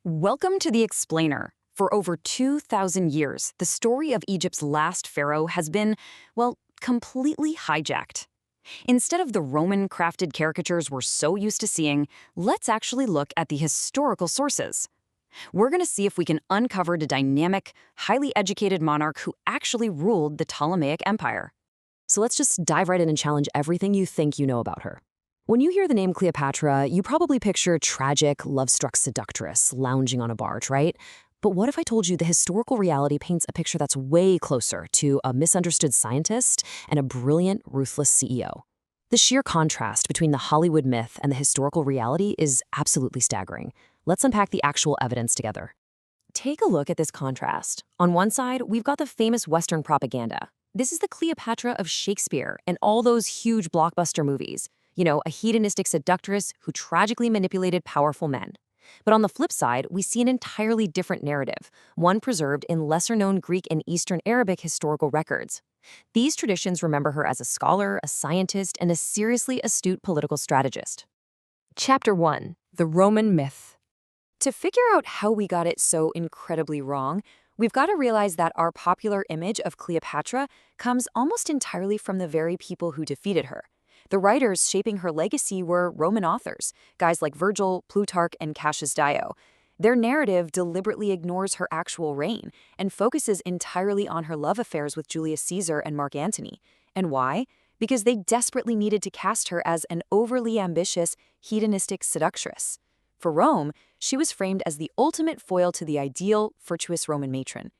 Welcome to the Explainer. For over 2,000 years, the story of Egypt's last pharaoh has been, well, completely hijacked. Instead of the Roman-crafted caricatures we're so used to seeing, let's actually look at the historical sources. We're going to see if we can uncover the dynamic, highly educated monarch who actually ruled the Ptolemaic Empire. So let's just dive right in and challenge everything you think you know about her. When you hear the name Cleopatra, you probably picture tragic, love-struck seductress lounging on a barge, right? But what if I told you the historical reality paints a picture that's way closer to a misunderstood scientist and a brilliant, ruthless CEO? The sheer contrast between the Hollywood myth and the historical reality is absolutely staggering. Let's unpack the actual evidence together. Take a look at this contrast. On one side, we've got the famous Western propaganda. This is the Cleopatra of Shakespeare and all those huge blockbuster movies. You know, a hedonistic seductress who tragically manipulated powerful men. But on the flip side, we see an entirely different narrative, one preserved in lesser-known Greek and Eastern Arabic historical records. These traditions remember her as a scholar, a scientist, and a seriously astute political strategist. Chapter 1. The Roman Myth. To figure out how we got it so incredibly wrong, we've got to realize that our popular image of Cleopatra comes almost entirely from the very people who defeated her. The writers shaping her legacy were Roman authors, guys like Virgil, Plutarch, and Cassius Dio. Their narrative deliberately ignores her actual reign and focuses entirely on her love affairs with Julius Caesar and Mark Antony. And why? Because they desperately needed to cast her as an overly ambitious, hedonistic seductress. For Rome, she was framed as the ultimate foil to the ideal, virtuous Roman matron.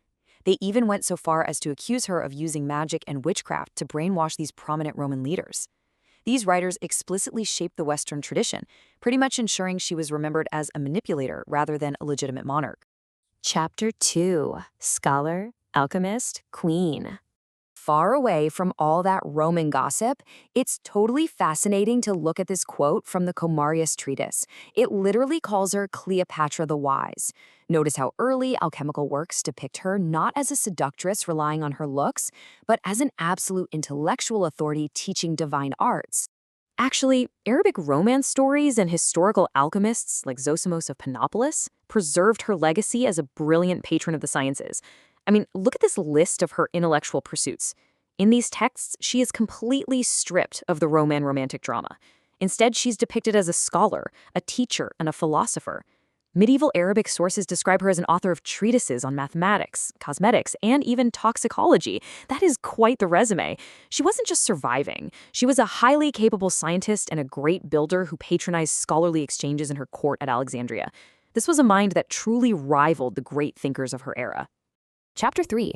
They even went so far as to accuse her of using magic and witchcraft to brainwash these prominent Roman leaders. These writers explicitly shaped the Western tradition, pretty much ensuring she was remembered as a manipulator rather than a legitimate monarch. Chapter 2. Scholar, Alchemist, Queen. Far away from all that Roman gossip, it's totally fascinating to look at this quote from the Comarius treatise. It literally calls her Cleopatra the Wise. Notice how early alchemical works depict her not as a seductress relying on her looks, but as an absolute intellectual authority teaching divine arts. Actually, Arabic romance stories and historical alchemists like Zosimos of Panopolis preserved her legacy as a brilliant patron of the sciences. I mean, look at this list of her intellectual pursuits. In these texts, she is completely stripped of the Roman romantic drama. Instead, she's depicted as a scholar, a teacher, and a philosopher. Medieval Arabic sources describe her as an author of treatises on mathematics, cosmetics, and even toxicology. That is quite the resume. She wasn't just surviving. She was a highly capable scientist and a great builder who patronized scholarly exchanges in her court at Alexandria. This was a mind that truly rivaled the great thinkers of her era. Chapter 3.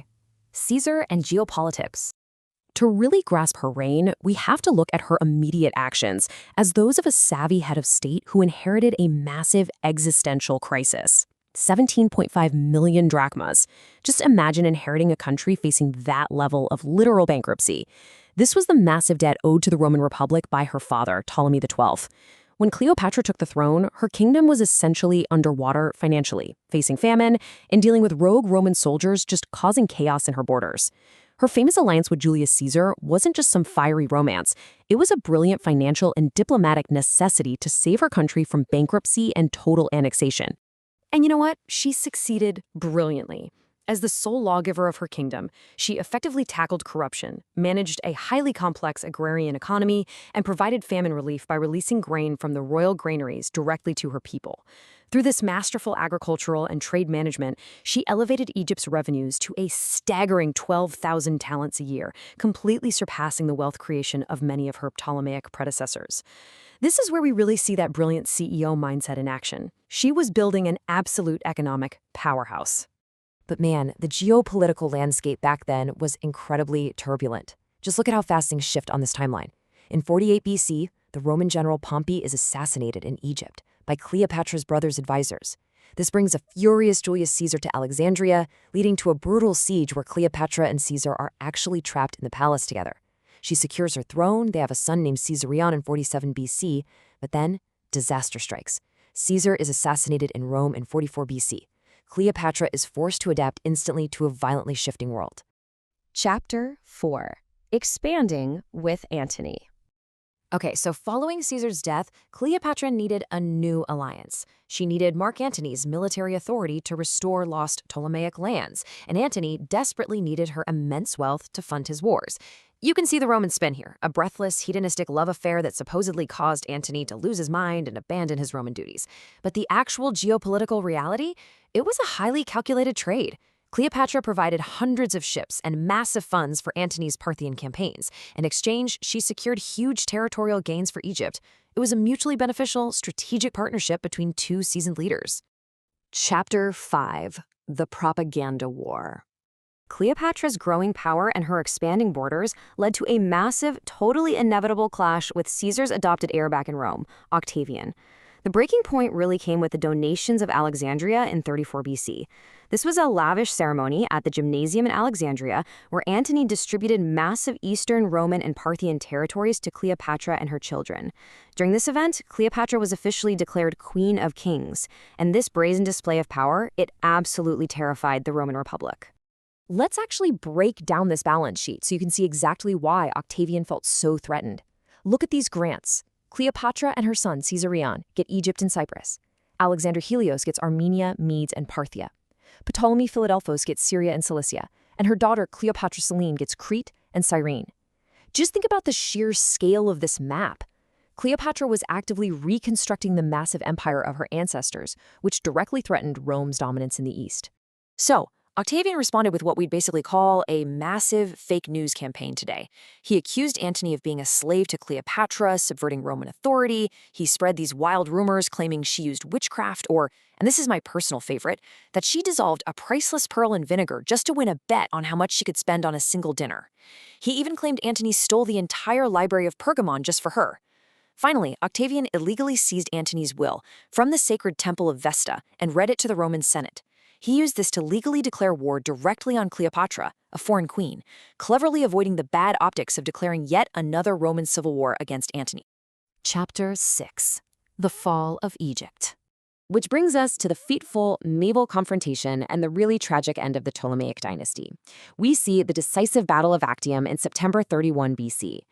Caesar and Geopolitics. To really grasp her reign, we have to look at her immediate actions as those of a savvy head of state who inherited a massive existential crisis. 17.5 million drachmas. Just imagine inheriting a country facing that level of literal bankruptcy. This was the massive debt owed to the Roman Republic by her father, Ptolemy XII. When Cleopatra took the throne, her kingdom was essentially underwater financially, facing famine and dealing with rogue Roman soldiers just causing chaos in her borders. Her famous alliance with Julius Caesar wasn't just some fiery romance. It was a brilliant financial and diplomatic necessity to save her country from bankruptcy and total annexation. And you know what? She succeeded brilliantly. As the sole lawgiver of her kingdom, she effectively tackled corruption, managed a highly complex agrarian economy, and provided famine relief by releasing grain from the royal granaries directly to her people. Through this masterful agricultural and trade management, she elevated Egypt's revenues to a staggering 12,000 talents a year, completely surpassing the wealth creation of many of her Ptolemaic predecessors. This is where we really see that brilliant CEO mindset in action. She was building an absolute economic powerhouse. But man, the geopolitical landscape back then was incredibly turbulent. Just look at how fast things shift on this timeline. In 48 BC, the Roman general Pompey is assassinated in Egypt by Cleopatra's brother's advisors. This brings a furious Julius Caesar to Alexandria, leading to a brutal siege where Cleopatra and Caesar are actually trapped in the palace together. She secures her throne, they have a son named Caesarion in 47 BC, but then disaster strikes. Caesar is assassinated in Rome in 44 BC. Cleopatra is forced to adapt instantly to a violently shifting world. Chapter 4. Expanding with Antony. Okay, so following Caesar's death, Cleopatra needed a new alliance. She needed Mark Antony's military authority to restore lost Ptolemaic lands, and Antony desperately needed her immense wealth to fund his wars. You can see the Roman spin here, a breathless, hedonistic love affair that supposedly caused Antony to lose his mind and abandon his Roman duties. But the actual geopolitical reality? It was a highly calculated trade. Cleopatra provided hundreds of ships and massive funds for Antony's Parthian campaigns. In exchange, she secured huge territorial gains for Egypt. It was a mutually beneficial, strategic partnership between two seasoned leaders. Chapter 5: The Propaganda War. Cleopatra's growing power and her expanding borders led to a massive, totally inevitable clash with Caesar's adopted heir back in Rome, Octavian. The breaking point really came with the donations of Alexandria in 34 BC. This was a lavish ceremony at the Gymnasium in Alexandria where Antony distributed massive Eastern Roman and Parthian territories to Cleopatra and her children. During this event, Cleopatra was officially declared Queen of Kings, and this brazen display of power, it absolutely terrified the Roman Republic. Let's actually break down this balance sheet so you can see exactly why Octavian felt so threatened. Look at these grants. Cleopatra and her son Caesarion get Egypt and Cyprus. Alexander Helios gets Armenia, Medes, and Parthia. Ptolemy Philadelphos gets Syria and Cilicia, and her daughter Cleopatra Selene gets Crete and Cyrene. Just think about the sheer scale of this map. Cleopatra was actively reconstructing the massive empire of her ancestors, which directly threatened Rome's dominance in the East. So, Octavian responded with what we'd basically call a massive fake news campaign today. He accused Antony of being a slave to Cleopatra, subverting Roman authority. He spread these wild rumors claiming she used witchcraft or, and this is my personal favorite, that she dissolved a priceless pearl in vinegar just to win a bet on how much she could spend on a single dinner. He even claimed Antony stole the entire library of Pergamon just for her. Finally, Octavian illegally seized Antony's will from the sacred temple of Vesta and read it to the Roman Senate. He used this to legally declare war directly on Cleopatra, a foreign queen, cleverly avoiding the bad optics of declaring yet another Roman civil war against Antony. Chapter 6: The Fall of Egypt. Which brings us to the fateful naval confrontation and the really tragic end of the Ptolemaic dynasty. We see the decisive Battle of Actium in September 31 BC.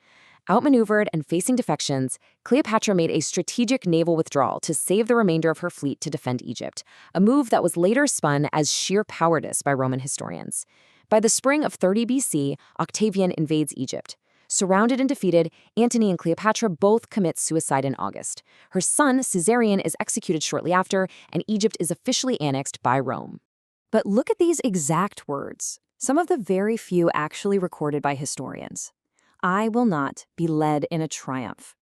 Outmaneuvered and facing defections, Cleopatra made a strategic naval withdrawal to save the remainder of her fleet to defend Egypt, a move that was later spun as sheer cowardice by Roman historians. By the spring of 30 BC, Octavian invades Egypt. Surrounded and defeated, Antony and Cleopatra both commit suicide in August. Her son, Caesarion, is executed shortly after, and Egypt is officially annexed by Rome. But look at these exact words, some of the very few actually recorded by historians. "I will not be led in a triumph."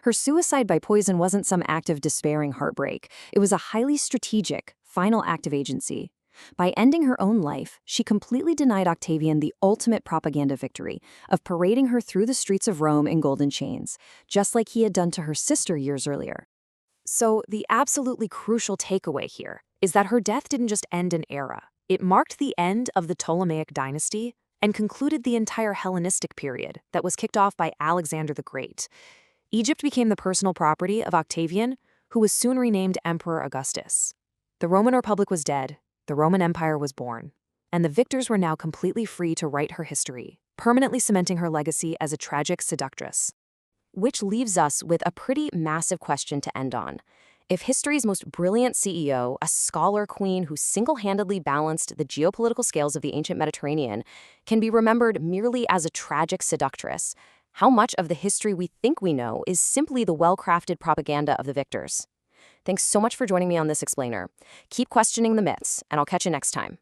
Her suicide by poison wasn't some act of despairing heartbreak. It was a highly strategic, final act of agency. By ending her own life, she completely denied Octavian the ultimate propaganda victory of parading her through the streets of Rome in golden chains, just like he had done to her sister years earlier. So the absolutely crucial takeaway here is that her death didn't just end an era. It marked the end of the Ptolemaic dynasty and concluded the entire Hellenistic period that was kicked off by Alexander the Great. Egypt became the personal property of Octavian, who was soon renamed Emperor Augustus. The Roman Republic was dead, the Roman Empire was born, and the victors were now completely free to write her history, permanently cementing her legacy as a tragic seductress. Which leaves us with a pretty massive question to end on. If history's most brilliant CEO, a scholar queen who single-handedly balanced the geopolitical scales of the ancient Mediterranean, can be remembered merely as a tragic seductress, how much of the history we think we know is simply the well-crafted propaganda of the victors? Thanks so much for joining me on this explainer. Keep questioning the myths, and I'll catch you next time.